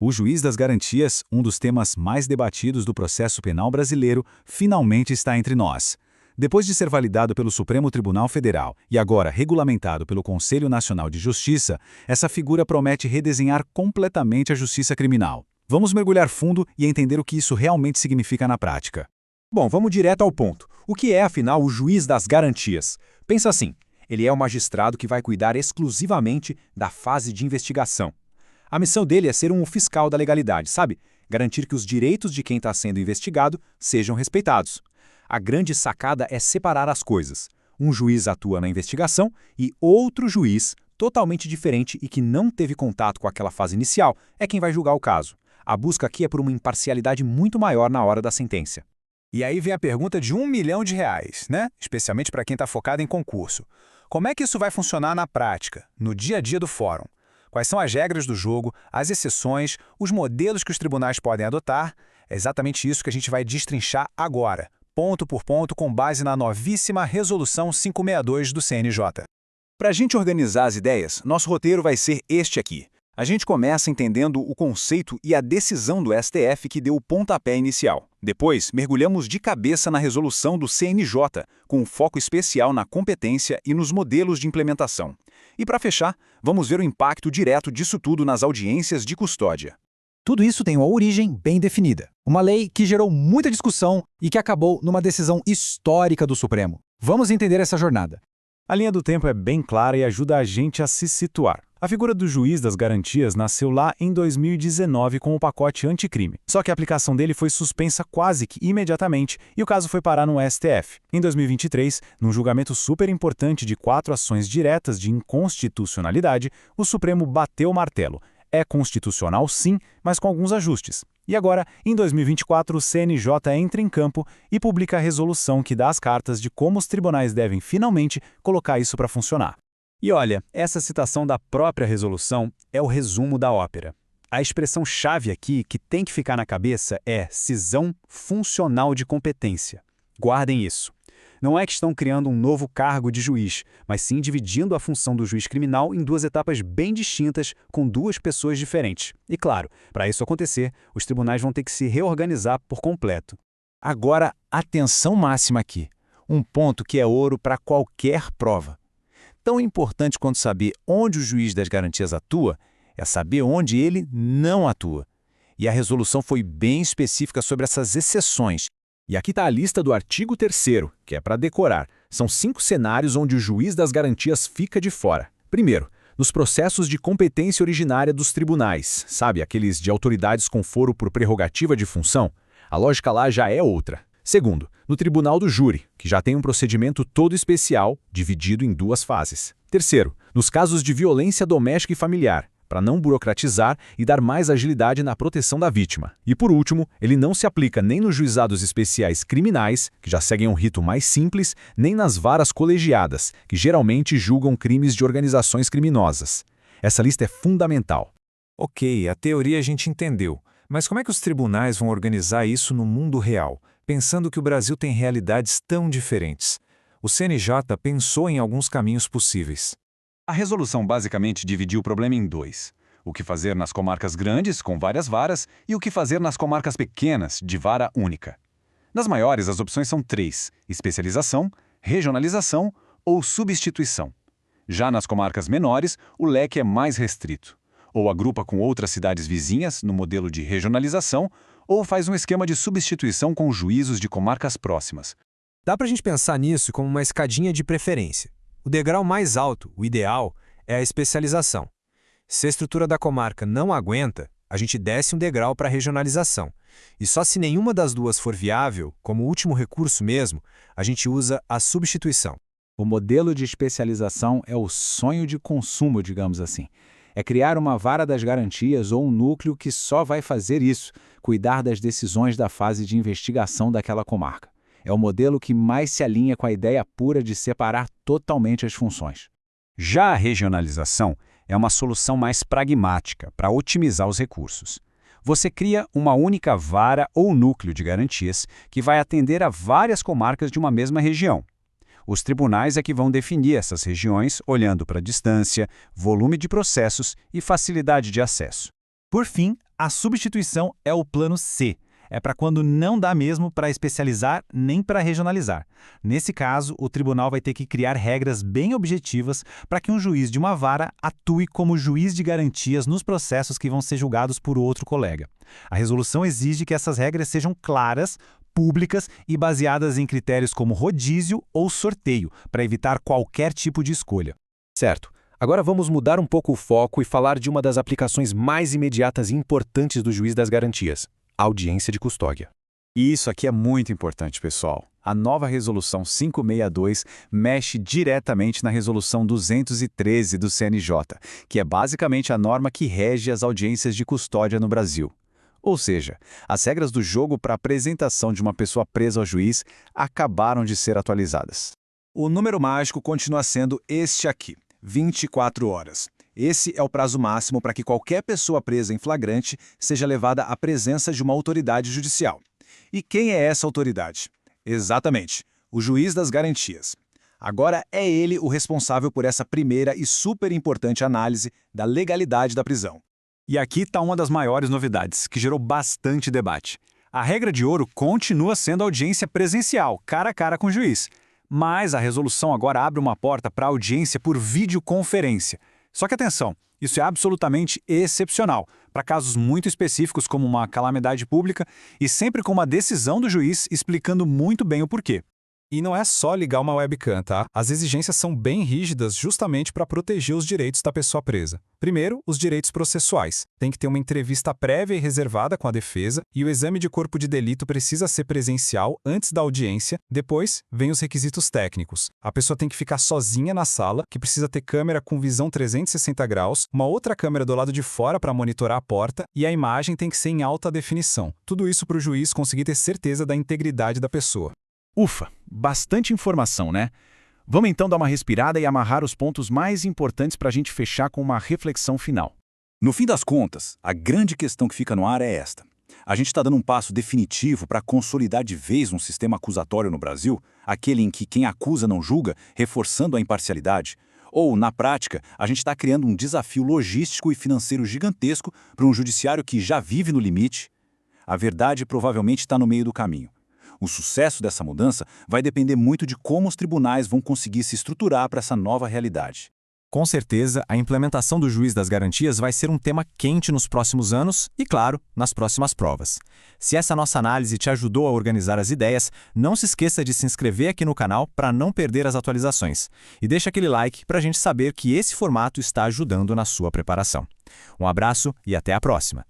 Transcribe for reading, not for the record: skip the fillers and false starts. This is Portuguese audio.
O juiz das garantias, um dos temas mais debatidos do processo penal brasileiro, finalmente está entre nós. Depois de ser validado pelo Supremo Tribunal Federal e agora regulamentado pelo Conselho Nacional de Justiça, essa figura promete redesenhar completamente a justiça criminal. Vamos mergulhar fundo e entender o que isso realmente significa na prática. Bom, vamos direto ao ponto. O que é, afinal, o juiz das garantias? Pensa assim, ele é o magistrado que vai cuidar exclusivamente da fase de investigação. A missão dele é ser um fiscal da legalidade, sabe? Garantir que os direitos de quem está sendo investigado sejam respeitados. A grande sacada é separar as coisas. Um juiz atua na investigação e outro juiz, totalmente diferente e que não teve contato com aquela fase inicial, é quem vai julgar o caso. A busca aqui é por uma imparcialidade muito maior na hora da sentença. E aí vem a pergunta de R$1 milhão, né? Especialmente para quem está focado em concurso. Como é que isso vai funcionar na prática, no dia a dia do fórum? Quais são as regras do jogo, as exceções, os modelos que os tribunais podem adotar? É exatamente isso que a gente vai destrinchar agora, ponto por ponto, com base na novíssima Resolução 562 do CNJ. Para a gente organizar as ideias, nosso roteiro vai ser este aqui. A gente começa entendendo o conceito e a decisão do STF que deu o pontapé inicial. Depois, mergulhamos de cabeça na resolução do CNJ, com um foco especial na competência e nos modelos de implementação. E para fechar, vamos ver o impacto direto disso tudo nas audiências de custódia. Tudo isso tem uma origem bem definida. Uma lei que gerou muita discussão e que acabou numa decisão histórica do Supremo. Vamos entender essa jornada. A linha do tempo é bem clara e ajuda a gente a se situar. A figura do juiz das garantias nasceu lá em 2019 com o pacote anticrime. Só que a aplicação dele foi suspensa quase que imediatamente e o caso foi parar no STF. Em 2023, num julgamento super importante de 4 ações diretas de inconstitucionalidade, o Supremo bateu o martelo. É constitucional sim, mas com alguns ajustes. E agora, em 2024, o CNJ entra em campo e publica a resolução que dá as cartas de como os tribunais devem finalmente colocar isso para funcionar. E olha, essa citação da própria resolução é o resumo da ópera. A expressão-chave aqui que tem que ficar na cabeça é cisão funcional de competência. Guardem isso. Não é que estão criando um novo cargo de juiz, mas sim dividindo a função do juiz criminal em 2 etapas bem distintas, com 2 pessoas diferentes. E claro, para isso acontecer, os tribunais vão ter que se reorganizar por completo. Agora, atenção máxima aqui. Um ponto que é ouro para qualquer prova. Tão importante quanto saber onde o juiz das garantias atua, é saber onde ele não atua. E a resolução foi bem específica sobre essas exceções. E aqui está a lista do artigo 3º, que é para decorar. São 5 cenários onde o juiz das garantias fica de fora. Primeiro, nos processos de competência originária dos tribunais, sabe, aqueles de autoridades com foro por prerrogativa de função? A lógica lá já é outra. Segundo, no tribunal do júri, que já tem um procedimento todo especial, dividido em 2 fases. Terceiro, nos casos de violência doméstica e familiar, para não burocratizar e dar mais agilidade na proteção da vítima. E por último, ele não se aplica nem nos juizados especiais criminais, que já seguem um rito mais simples, nem nas varas colegiadas, que geralmente julgam crimes de organizações criminosas. Essa lista é fundamental. Ok, a teoria a gente entendeu, mas como é que os tribunais vão organizar isso no mundo real, pensando que o Brasil tem realidades tão diferentes? O CNJ pensou em alguns caminhos possíveis. A resolução basicamente dividiu o problema em 2. O que fazer nas comarcas grandes, com várias varas, e o que fazer nas comarcas pequenas, de vara única. Nas maiores, as opções são 3: especialização, regionalização ou substituição. Já nas comarcas menores, o leque é mais restrito. Ou agrupa com outras cidades vizinhas, no modelo de regionalização, ou faz um esquema de substituição com juízos de comarcas próximas. Dá pra gente pensar nisso como uma escadinha de preferência. O degrau mais alto, o ideal, é a especialização. Se a estrutura da comarca não aguenta, a gente desce um degrau para a regionalização. E só se nenhuma das 2 for viável, como último recurso mesmo, a gente usa a substituição. O modelo de especialização é o sonho de consumo, digamos assim. É criar uma vara das garantias ou um núcleo que só vai fazer isso, cuidar das decisões da fase de investigação daquela comarca. É o modelo que mais se alinha com a ideia pura de separar totalmente as funções. Já a regionalização é uma solução mais pragmática para otimizar os recursos. Você cria uma única vara ou núcleo de garantias que vai atender a várias comarcas de uma mesma região. Os tribunais é que vão definir essas regiões olhando para a distância, volume de processos e facilidade de acesso. Por fim, A substituição é o plano C. É para quando não dá mesmo para especializar nem para regionalizar. Nesse caso, o tribunal vai ter que criar regras bem objetivas para que um juiz de uma vara atue como juiz de garantias nos processos que vão ser julgados por outro colega. A resolução exige que essas regras sejam claras, públicas e baseadas em critérios como rodízio ou sorteio, para evitar qualquer tipo de escolha. Certo. Agora vamos mudar um pouco o foco e falar de uma das aplicações mais imediatas e importantes do juiz das garantias: a audiência de custódia. E isso aqui é muito importante, pessoal. A nova Resolução 562 mexe diretamente na Resolução 213 do CNJ, que é basicamente a norma que rege as audiências de custódia no Brasil. Ou seja, as regras do jogo para a apresentação de uma pessoa presa ao juiz acabaram de ser atualizadas. O número mágico continua sendo este aqui, 24 horas. Esse é o prazo máximo para que qualquer pessoa presa em flagrante seja levada à presença de uma autoridade judicial. E quem é essa autoridade? Exatamente, o juiz das garantias. Agora é ele o responsável por essa primeira e super importante análise da legalidade da prisão. E aqui está uma das maiores novidades, que gerou bastante debate. A regra de ouro continua sendo a audiência presencial, cara a cara com o juiz. Mas a resolução agora abre uma porta para audiência por videoconferência. Só que atenção, isso é absolutamente excepcional, para casos muito específicos como uma calamidade pública e sempre com uma decisão do juiz explicando muito bem o porquê. E não é só ligar uma webcam, tá? As exigências são bem rígidas justamente para proteger os direitos da pessoa presa. Primeiro, os direitos processuais. Tem que ter uma entrevista prévia e reservada com a defesa e o exame de corpo de delito precisa ser presencial antes da audiência. Depois, vem os requisitos técnicos. A pessoa tem que ficar sozinha na sala, que precisa ter câmera com visão 360 graus, uma outra câmera do lado de fora para monitorar a porta e a imagem tem que ser em alta definição. Tudo isso para o juiz conseguir ter certeza da integridade da pessoa. Ufa, bastante informação, né? Vamos então dar uma respirada e amarrar os pontos mais importantes para a gente fechar com uma reflexão final. No fim das contas, a grande questão que fica no ar é esta. A gente está dando um passo definitivo para consolidar de vez um sistema acusatório no Brasil, aquele em que quem acusa não julga, reforçando a imparcialidade. Ou, na prática, a gente está criando um desafio logístico e financeiro gigantesco para um judiciário que já vive no limite? A verdade provavelmente está no meio do caminho. O sucesso dessa mudança vai depender muito de como os tribunais vão conseguir se estruturar para essa nova realidade. Com certeza, a implementação do juiz das garantias vai ser um tema quente nos próximos anos e, claro, nas próximas provas. Se essa nossa análise te ajudou a organizar as ideias, não se esqueça de se inscrever aqui no canal para não perder as atualizações. E deixa aquele like para a gente saber que esse formato está ajudando na sua preparação. Um abraço e até a próxima!